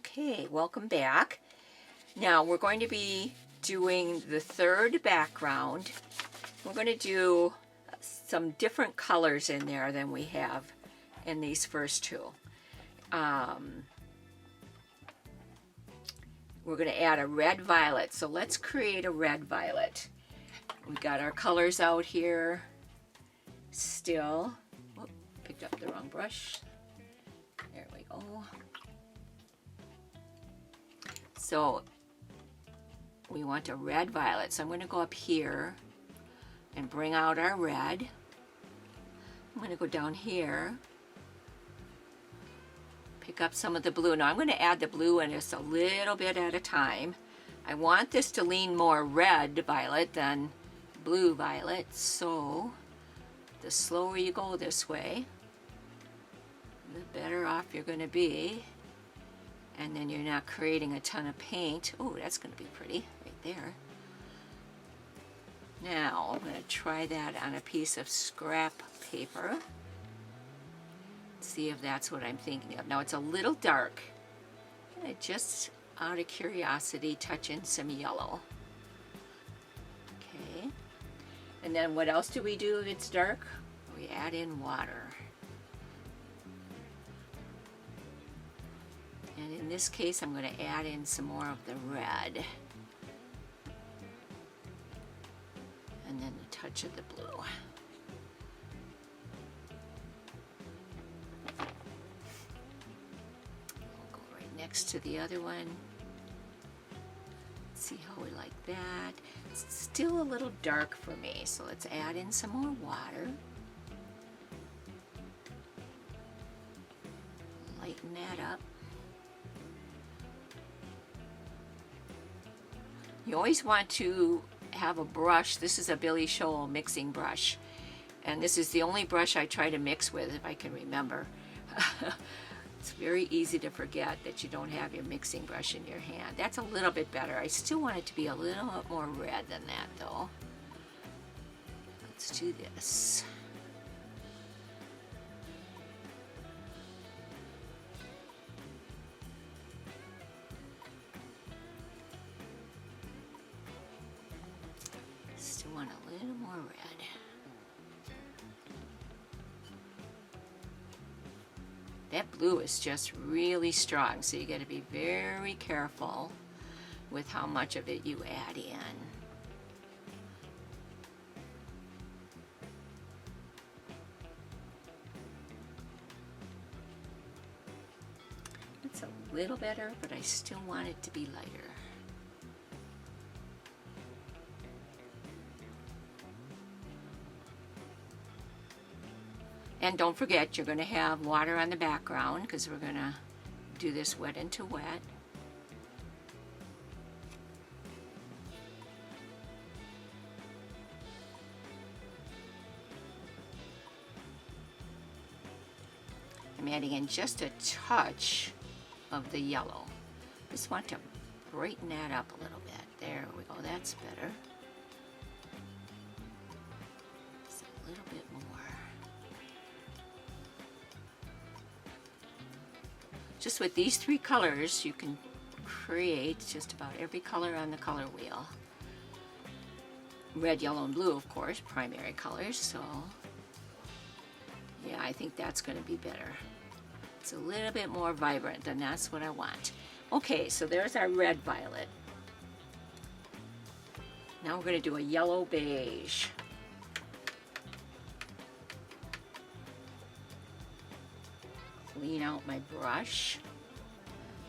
Okay, welcome back. Now we're going to be doing the third background. We're going to do some different colors in there than we have in these first two. We're going to add a red violet. So let's create a red violet. We got our colors out here still. Oh, picked up the wrong brush. There we go. So we want a red violet. So I'm going to go up here and bring out our red. I'm going to go down here, pick up some of the blue. Now I'm going to add the blue in just a little bit at a time. I want this to lean more red violet than blue violet, so the slower you go this way, the better off you're going to be. And then you're not creating a ton of paint. Oh, that's going to be pretty right there. Now I'm going to try that on a piece of scrap paper. See if that's what I'm thinking of. Now it's a little dark. I'm going to just out of curiosity touch in some yellow. Okay. And then what else do we do if it's dark? We add in water. And in this case, I'm going to add in some more of the red. And then a touch of the blue. We'll go right next to the other one. Let's see how we like that. It's still a little dark for me, so let's add in some more water. Lighten that up. You always want to have a brush. This is a Billy Showell mixing brush, and this is the only brush I try to mix with if I can remember. It's very easy to forget that you don't have your mixing brush in your hand. That's a little bit better. I still want it to be a little bit more red than that though. Let's do this. Want a little more red. That blue is just really strong, so you got to be very careful with how much of it you add in. It's a little better, but I still want it to be lighter. And don't forget, you're going to have water on the background because we're going to do this wet into wet. I'm adding in just a touch of the yellow. Just want to brighten that up a little bit. There we go, that's better. Just a little bit more. Just with these three colors, you can create just about every color on the color wheel. Red, yellow, and blue, of course, primary colors, so yeah, I think that's going to be better. It's a little bit more vibrant, and that's what I want. Okay, so there's our red violet. Now we're going to do a yellow beige. Clean out my brush.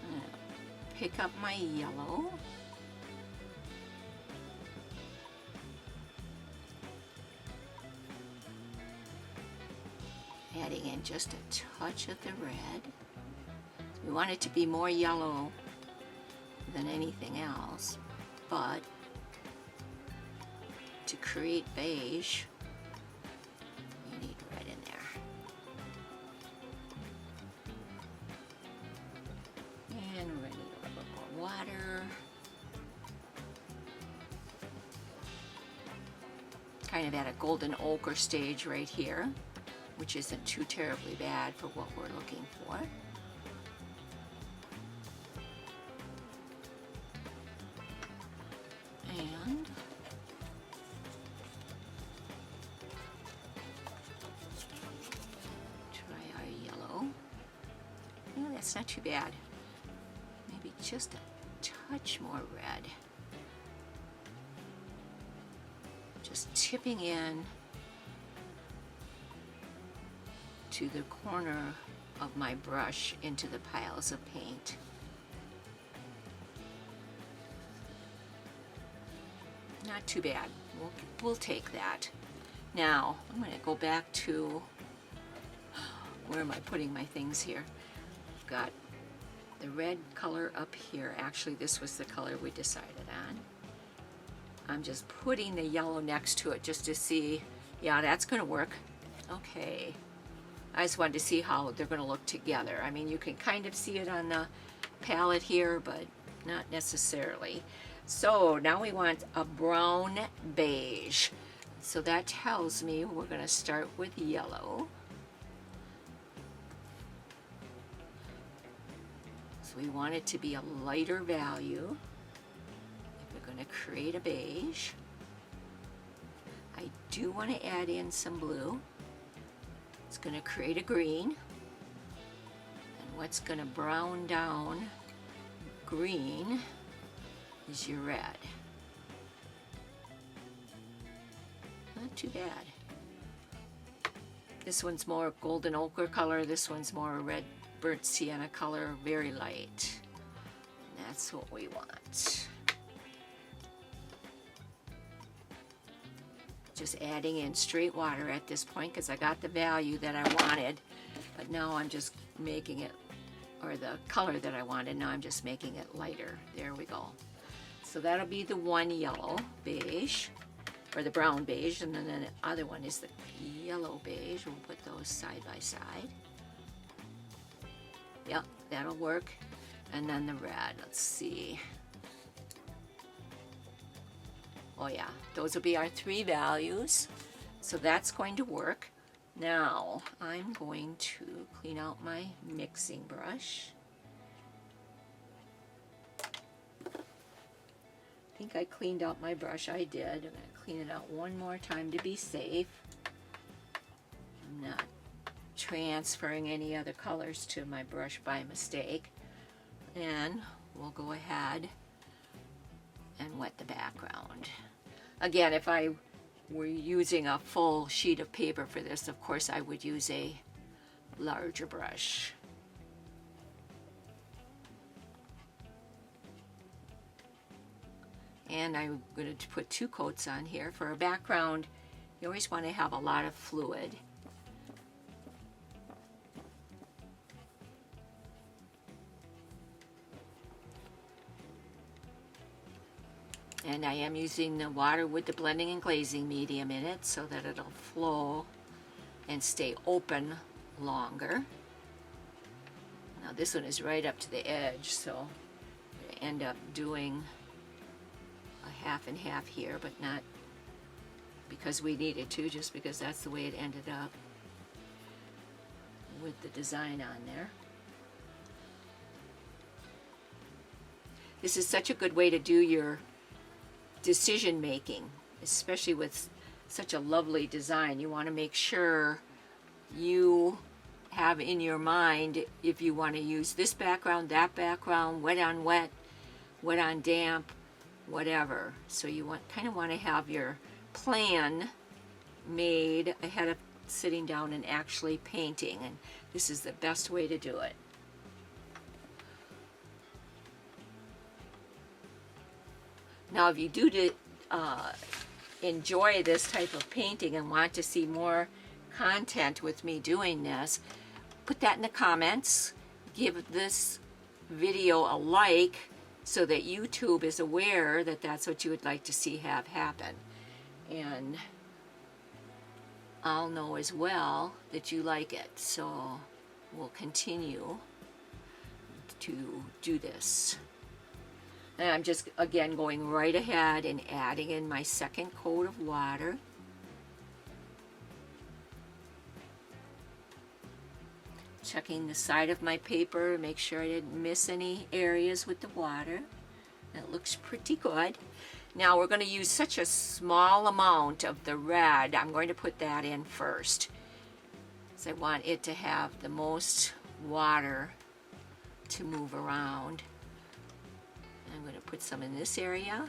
I'm going to pick up my yellow. Adding in just a touch of the red. We want it to be more yellow than anything else, but to create beige, you need red in there. And we're going to need a little bit more water. Kind of at a golden ochre stage right here, which isn't too terribly bad for what we're looking for. That's not too bad. Maybe just a touch more red. Just tipping in to the corner of my brush into the piles of paint. Not too bad. We'll take that. Now, I'm going to go back to, where am I putting my things here? I've got the red color up here. Actually, this was the color we decided on. I'm just putting the yellow next to it just to see, yeah, that's going to work. Okay. I just wanted to see how they're going to look together. I mean, you can kind of see it on the palette here, but not necessarily. So now we want a brown beige. So that tells me we're going to start with yellow. So we want it to be a lighter value if we're going to create a beige. I do want to add in some blue. It's going to create a green. And what's going to brown down green is your red. Not too bad. This one's more golden ochre color. This one's more red burnt sienna color, very light. And that's what we want. Just adding in straight water at this point because I got the value that I wanted, but now I'm just making it, or the color that I wanted, now I'm just making it lighter. There we go. So that'll be the one yellow beige, or the brown beige, and then the other one is the yellow beige. We'll put those side by side. Yep, that'll work. And then the red, let's see. Oh yeah, those will be our three values. So that's going to work. Now I'm going to clean out my mixing brush. I think I cleaned out my brush. I did. I'm going to clean it out one more time to be safe. I'm not transferring any other colors to my brush by mistake. And we'll go ahead and wet the background. Again, if I were using a full sheet of paper for this, of course I would use a larger brush. And I'm going to put 2 coats on here. For a background, you always want to have a lot of fluid. And I am using the water with the blending and glazing medium in it so that it'll flow and stay open longer. Now this one is right up to the edge, so I end up doing a half and half here, but not because we needed to, just because that's the way it ended up with the design on there. This is such a good way to do your decision making, especially with such a lovely design. You want to make sure you have in your mind if you want to use this background, that background, wet on wet, wet on damp, whatever. So you kind of want to have your plan made ahead of sitting down and actually painting, and this is the best way to do it. Now, if you do enjoy this type of painting and want to see more content with me doing this, put that in the comments. Give this video a like so that YouTube is aware that that's what you would like to see have happen. And I'll know as well that you like it. So we'll continue to do this. And I'm just, again, going right ahead and adding in my second coat of water. Checking the side of my paper, make sure I didn't miss any areas with the water. That looks pretty good. Now we're going to use such a small amount of the red. I'm going to put that in first, because I want it to have the most water to move around. I'm going to put some in this area.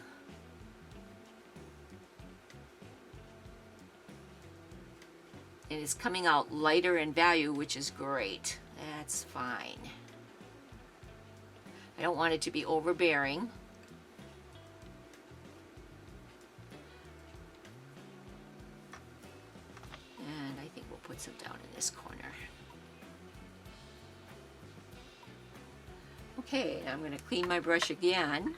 And it's coming out lighter in value, which is great. That's fine. I don't want it to be overbearing. And I think we'll put some down in this corner. Okay, I'm going to clean my brush again.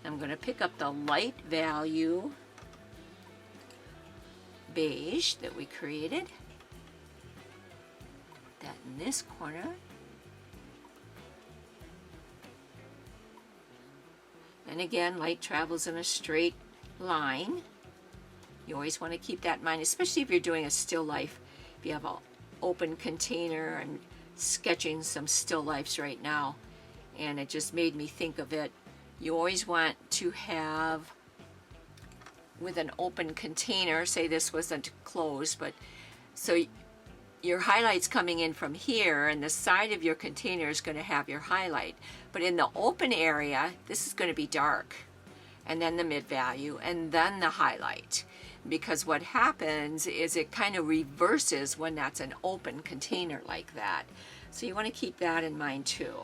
I'm going to pick up the light value beige that we created. Put that in this corner. And again, light travels in a straight line. You always want to keep that in mind, especially if you're doing a still life. If you have an open container, I'm sketching some still lifes right now, and it just made me think of it. You always want to have, with an open container, say this wasn't closed, but so your highlight's coming in from here, and the side of your container is going to have your highlight. But in the open area, this is going to be dark, and then the mid value, and then the highlight. Because what happens is it kind of reverses when that's an open container like that. So you want to keep that in mind too.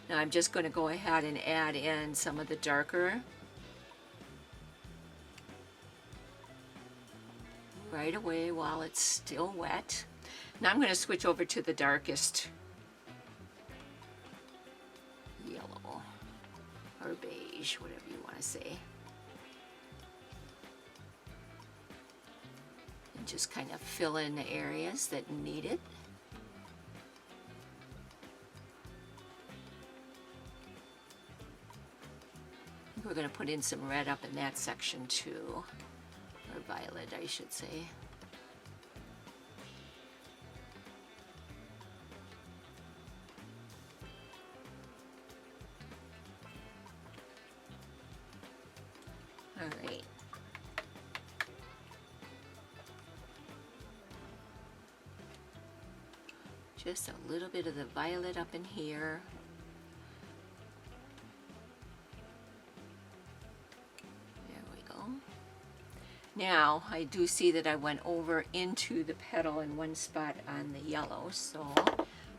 Now I'm just going to go ahead and add in some of the darker right away while it's still wet. Now I'm going to switch over to the darkest yellow or beige, whatever you want to say. And just kind of fill in the areas that need it. We're going to put in some red up in that section too, or violet I should say. All right. Just a little bit of the violet up in here. Now, I do see that I went over into the petal in one spot on the yellow, so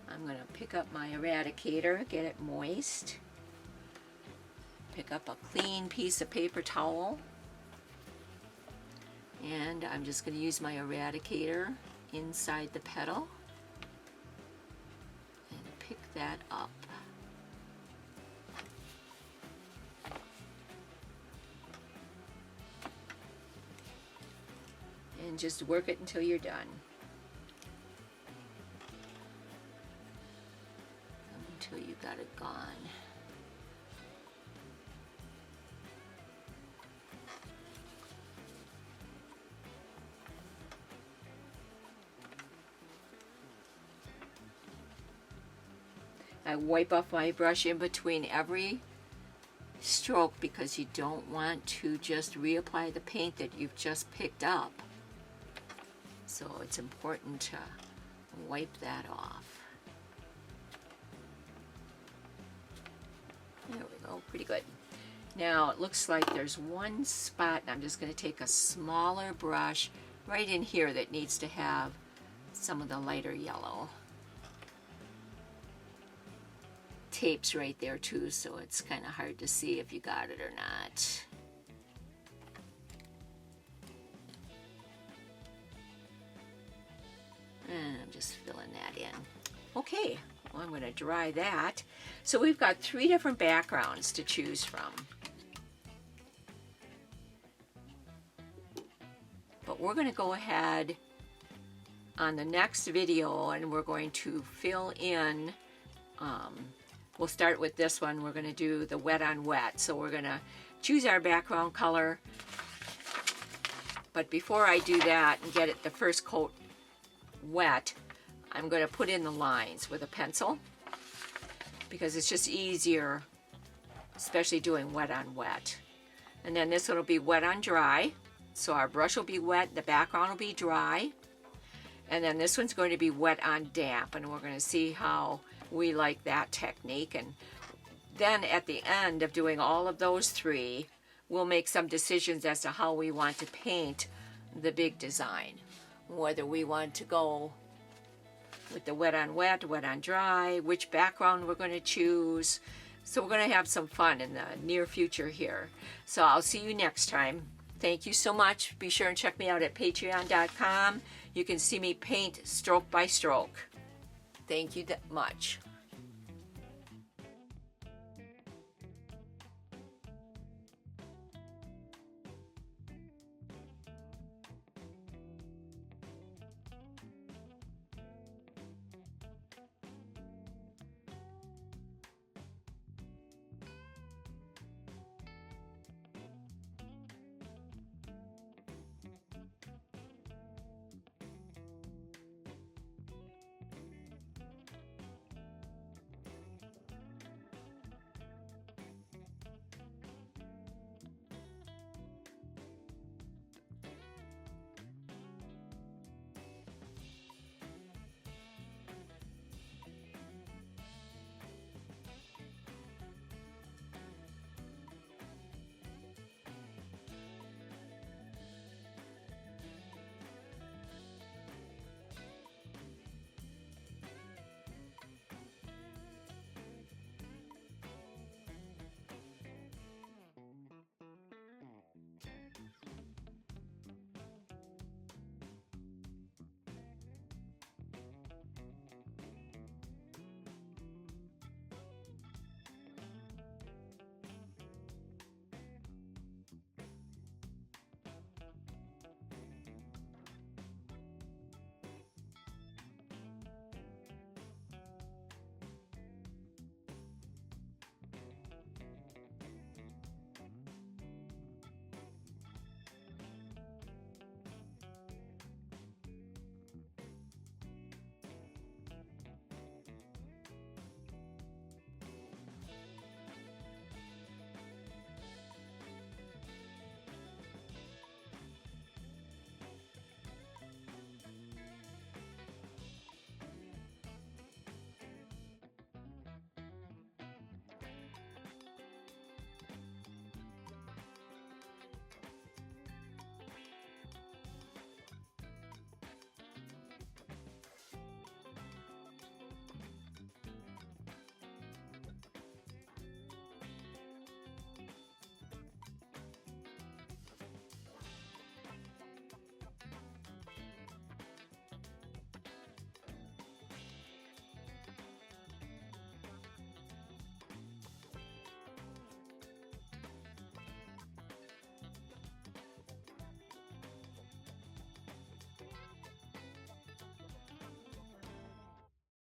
I'm going to pick up my eradicator, get it moist, pick up a clean piece of paper towel, and I'm just going to use my eradicator inside the petal and pick that up. And just work it until you're done. Until you got it gone. I wipe off my brush in between every stroke because you don't want to just reapply the paint that you've just picked up. So it's important to wipe that off. There we go, pretty good. Now it looks like there's one spot, and I'm just going to take a smaller brush right in here that needs to have some of the lighter yellow. Tape's right there too, so it's kind of hard to see if you got it or not. And I'm just filling that in. Okay, well, I'm going to dry that. So we've got 3 different backgrounds to choose from. But we're going to go ahead on the next video and we're going to fill in, we'll start with this one. We're going to do the wet on wet. So we're going to choose our background color. But before I do that and get it the first coat wet, I'm going to put in the lines with a pencil because it's just easier, especially doing wet on wet. And then this one will be wet on dry. So our brush will be wet, the background will be dry. And then this one's going to be wet on damp, and we're going to see how we like that technique. And then at the end of doing all of those three, we'll make some decisions as to how we want to paint the big design. Whether we want to go with the wet on wet, wet on dry, which background we're going to choose. So we're going to have some fun in the near future here. So I'll see you next time. Thank you so much. Be sure and check me out at patreon.com. You can see me paint stroke by stroke. Thank you that much.